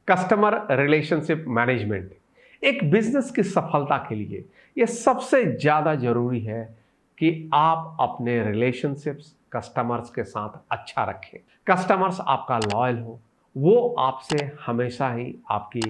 Customer relationship management एक business की सफलता के लिए यह सबसे ज़्यादा जरूरी है कि आप अपने रिलेशनशिप्स कस्टमर्स के साथ अच्छा रखें। कस्टमर्स आपका लॉयल हो, वो आपसे हमेशा ही आपकी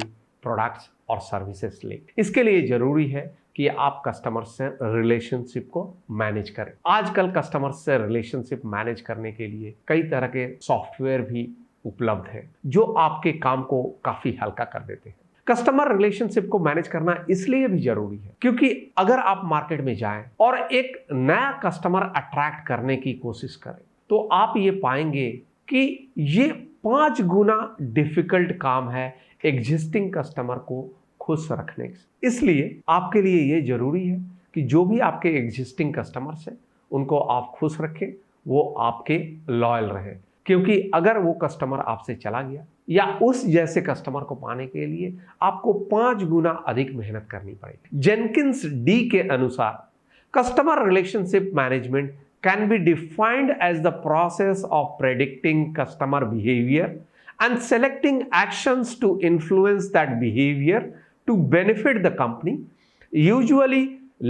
प्रोडक्ट्स और सर्विसेज ले। इसके लिए जरूरी है कि आप कस्टमर्स से रिलेशनशिप को मैनेज करें। आजकल कस्टमर्स से रिलेशनशिप मैनेज करने के लिए कई तरह के सॉफ्टवेयर भी उपलब्ध है जो आपके काम को काफी हल्का कर देते हैं। कस्टमर रिलेशनशिप को मैनेज करना इसलिए भी जरूरी है क्योंकि अगर आप मार्केट में जाएं और एक नया कस्टमर अट्रैक्ट करने की कोशिश करें तो आप ये पाएंगे कि ये 5 गुना डिफिकल्ट काम है एग्जिस्टिंग कस्टमर को खुश रखने से। इसलिए आपके लिए ये जरूरी है कि जो भी आपके एग्जिस्टिंग कस्टमर्स हैं उनको आप खुश रखें, वो आपके लॉयल रहें। क्योंकि अगर वो कस्टमर आपसे चला गया या उस जैसे कस्टमर को पाने के लिए आपको 5 गुना अधिक मेहनत करनी पड़ेगी। जेनकिंस डी के अनुसार customer relationship management can be defined as the process of predicting customer behaviour and selecting actions to influence that behavior to benefit the company, usually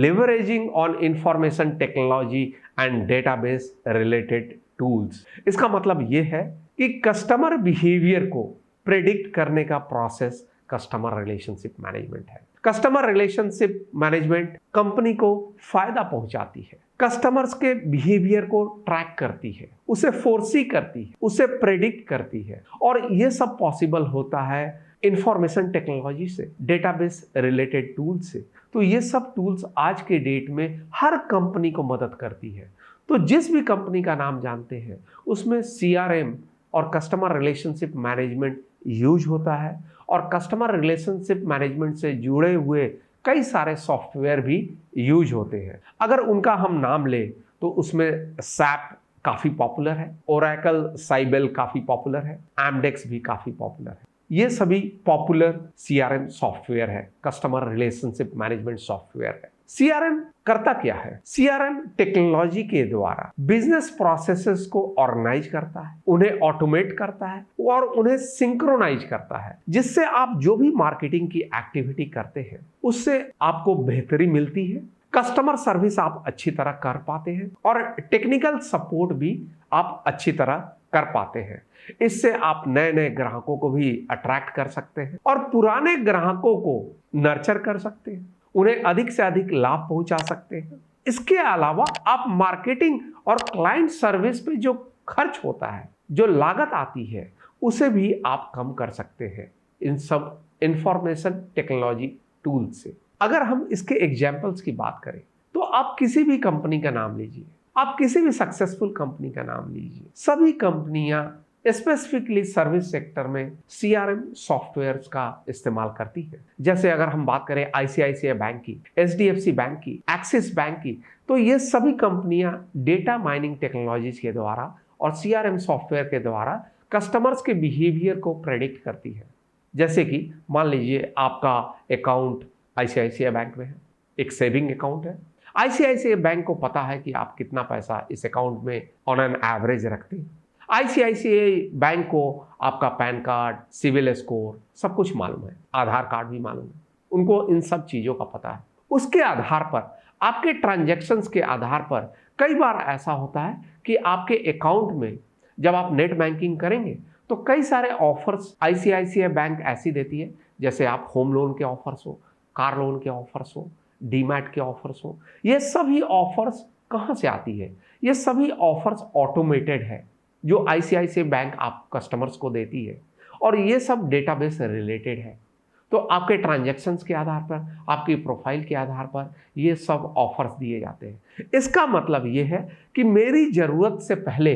leveraging on information technology and database related tools। इसका मतलब यह है कि customer behaviour को predict करने का process customer relationship management है। Customer relationship management company को फायदा पहुंचाती है, कस्टमर्स के बिहेवियर को ट्रैक करती है, उसे फोरसी करती है, उसे प्रेडिक्ट करती है और यह सब पॉसिबल होता है इंफॉर्मेशन टेक्नोलॉजी से, डेटाबेस रिलेटेड टूल से। तो ये सब टूल्स आज के डेट में हर कंपनी को मदद करती है। तो जिस भी कंपनी का नाम जानते हैं उसमें CRM और कस्टमर रिलेशनशिप मैनेजमेंट यूज होता है और कस्टमर रिलेशनशिप मैनेजमेंट से जुड़े हुए कई सारे सॉफ्टवेयर भी यूज होते हैं। अगर उनका हम नाम ले तो उसमें SAP काफी पॉपुलर है, ओरेकल साइबेल काफी पॉपुलर है, एमडेक्स भी काफी पॉपुलर है। ये सभी पॉपुलर CRM सॉफ्टवेयर है, कस्टमर रिलेशनशिप मैनेजमेंट सॉफ्टवेयर है। CRM करता क्या है? CRM टेक्नोलॉजी के द्वारा बिजनेस प्रोसेसेस को ऑर्गेनाइज करता है, उन्हें ऑटोमेट करता है और उन्हें सिंक्रोनाइज करता है, जिससे आप जो भी मार्केटिंग की एक्टिविटी करते हैं उससे आपको बेहतरी मिलती है, कस्टमर सर्विस आप अच्छी तरह कर पाते हैं और टेक्निकल सपोर्ट भी आप अच्छी तरह कर पाते हैं। इससे आप नए नए ग्राहकों को भी अट्रैक्ट कर सकते हैं और पुराने ग्राहकों को नर्चर कर सकते हैं, उन्हें अधिक से अधिक लाभ पहुंचा सकते हैं। इसके अलावा आप मार्केटिंग और क्लाइंट सर्विस पे जो खर्च होता है, जो लागत आती है, उसे भी आप कम कर सकते हैं इन सब इंफॉर्मेशन टेक्नोलॉजी टूल से। अगर हम इसके एग्जाम्पल्स की बात करें तो आप किसी भी कंपनी का नाम लीजिए, आप किसी भी सक्सेसफुल कंपनी का नाम लीजिए, सभी कंपनियां स्पेसिफिकली सर्विस सेक्टर में CRM सॉफ्टवेयर्स का इस्तेमाल करती है। जैसे अगर हम बात करें ICICI बैंक की, HDFC बैंक की, एक्सिस बैंक की, तो ये सभी कंपनियां डेटा माइनिंग टेक्नोलॉजीज के द्वारा और CRM सॉफ्टवेयर के द्वारा कस्टमर्स के बिहेवियर को प्रेडिक्ट करती है। जैसे कि मान लीजिए आपका अकाउंट ICICI बैंक में है, एक सेविंग अकाउंट है। ICICI बैंक को पता है कि आप कितना पैसा इस अकाउंट में ऑन एन एवरेज रखते हैं। ICICI बैंक को आपका पैन कार्ड, सिविल स्कोर सब कुछ मालूम है, आधार कार्ड भी मालूम है, उनको इन सब चीज़ों का पता है। उसके आधार पर, आपके ट्रांजैक्शंस के आधार पर कई बार ऐसा होता है कि आपके अकाउंट में जब आप नेट बैंकिंग करेंगे तो कई सारे ऑफर्स ICICI बैंक ऐसी देती है, जैसे आप होम लोन के ऑफर्स हो, कार लोन के ऑफर्स हो, डीमैट के ऑफर्स हो। ये सभी ऑफर्स कहाँ से आती है? ये सभी ऑफर्स ऑटोमेटेड है जो ICICI बैंक आप कस्टमर्स को देती है और ये सब डेटाबेस रिलेटेड है। तो आपके ट्रांजैक्शंस के आधार पर, आपकी प्रोफाइल के आधार पर ये सब ऑफर्स दिए जाते हैं। इसका मतलब ये है कि मेरी ज़रूरत से पहले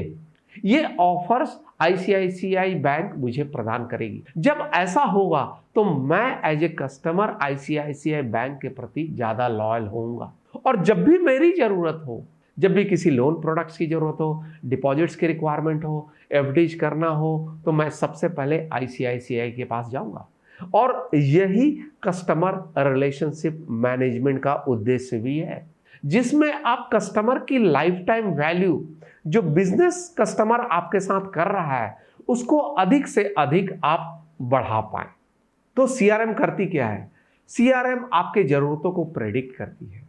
ये ऑफर्स ICICI बैंक मुझे प्रदान करेगी। जब ऐसा होगा तो मैं as a customer ICICI bank के प्रति ज़्यादा लॉयल होऊंगा और जब भी मेरी ज़रूरत हो, जब भी किसी लोन प्रोडक्ट्स की ज़रूरत हो, डिपॉजिट्स की रिक्वायरमेंट हो, FDs करना हो, तो मैं सबसे पहले ICICI के पास जाऊंगा। और यही कस्टमर रिलेशनशिप मैनेजमेंट का उद्देश्य भी है, जिसमें आप कस्टमर की लाइफ टाइम वैल्यू जो बिजनेस कस्टमर आपके साथ कर रहा है उसको अधिक से अधिक आप बढ़ा पाएं। तो सीआरएम करती क्या है? सीआरएम आपके ज़रूरतों को प्रेडिक्ट करती है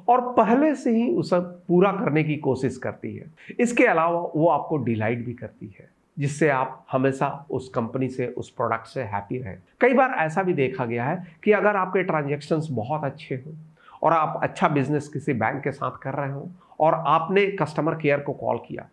और पहले से ही उसे पूरा करने की कोशिश करती है। इसके अलावा वो आपको डिलाइट भी करती है, जिससे आप हमेशा उस कंपनी से, उस प्रोडक्ट से हैप्पी रहें। कई बार ऐसा भी देखा गया है कि अगर आपके ट्रांजैक्शंस बहुत अच्छे हों और आप अच्छा बिजनेस किसी बैंक के साथ कर रहे हो और आपने कस्टमर केयर को कॉल किया,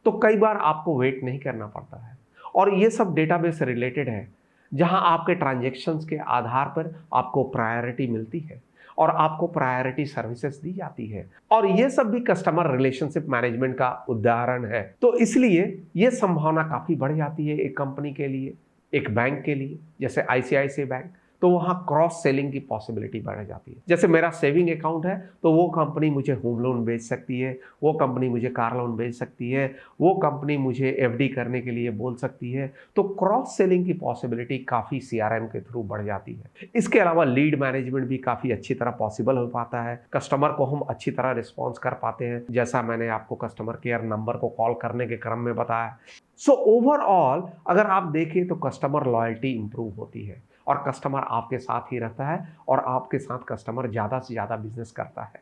तो कई बार आपको वेट नहीं करना पड़ता है। और ये सब डेटाबेस से रिलेटेड है, जहां आपके ट्रांजैक्शंस के आधार पर आपको प्रायोरिटी मिलती है और आपको प्रायोरिटी सर्विसेज दी जाती है। और ये सब भी कस्टमर रिलेशनशिप मैनेजमेंट का उदाहरण है। तो इसलिए ये संभावना काफ़ी बढ़ जाती है एक कंपनी के लिए, एक बैंक के लिए, जैसे आईसीआईसीआई बैंक, तो वहाँ क्रॉस सेलिंग की पॉसिबिलिटी बढ़ जाती है। जैसे मेरा सेविंग अकाउंट है, तो वो कंपनी मुझे होम लोन बेच सकती है, वो कंपनी मुझे कार लोन बेच सकती है, वो कंपनी मुझे एफडी करने के लिए बोल सकती है। तो क्रॉस सेलिंग की पॉसिबिलिटी काफ़ी सीआरएम के थ्रू बढ़ जाती है। इसके अलावा लीड मैनेजमेंट भी काफ़ी अच्छी तरह पॉसिबल हो पाता है। कस्टमर को हम अच्छी तरह रिस्पॉन्स कर पाते हैं, जैसा मैंने आपको कस्टमर केयर नंबर को कॉल करने के क्रम में बताया। सो ओवरऑल अगर आप देखें तो कस्टमर लॉयल्टी इंप्रूव होती है और कस्टमर आपके साथ ही रहता है और आपके साथ कस्टमर ज़्यादा से ज़्यादा बिजनेस करता है।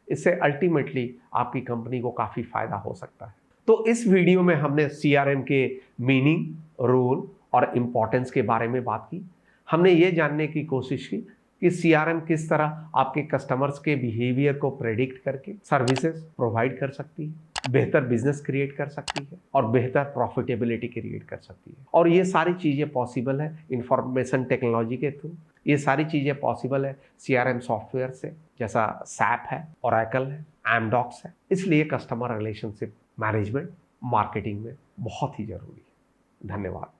इससे अल्टीमेटली आपकी कंपनी को काफ़ी फायदा हो सकता है। तो इस वीडियो में हमने सीआरएम के मीनिंग, रोल और इम्पोर्टेंस के बारे में बात की। हमने ये जानने की कोशिश की कि सीआरएम किस तरह आपके कस्टमर्स के बिहेवियर को प्रेडिक्ट करके सर्विसेज प्रोवाइड कर सकती है, बेहतर बिजनेस क्रिएट कर सकती है और बेहतर प्रॉफिटेबिलिटी क्रिएट कर सकती है। और ये सारी चीज़ें पॉसिबल है इंफॉर्मेशन टेक्नोलॉजी के थ्रू। ये सारी चीज़ें पॉसिबल है सीआरएम सॉफ्टवेयर से, जैसा सैप है, ओरेकल है, एमडॉक्स है। इसलिए कस्टमर रिलेशनशिप मैनेजमेंट मार्केटिंग में बहुत ही ज़रूरी है। धन्यवाद।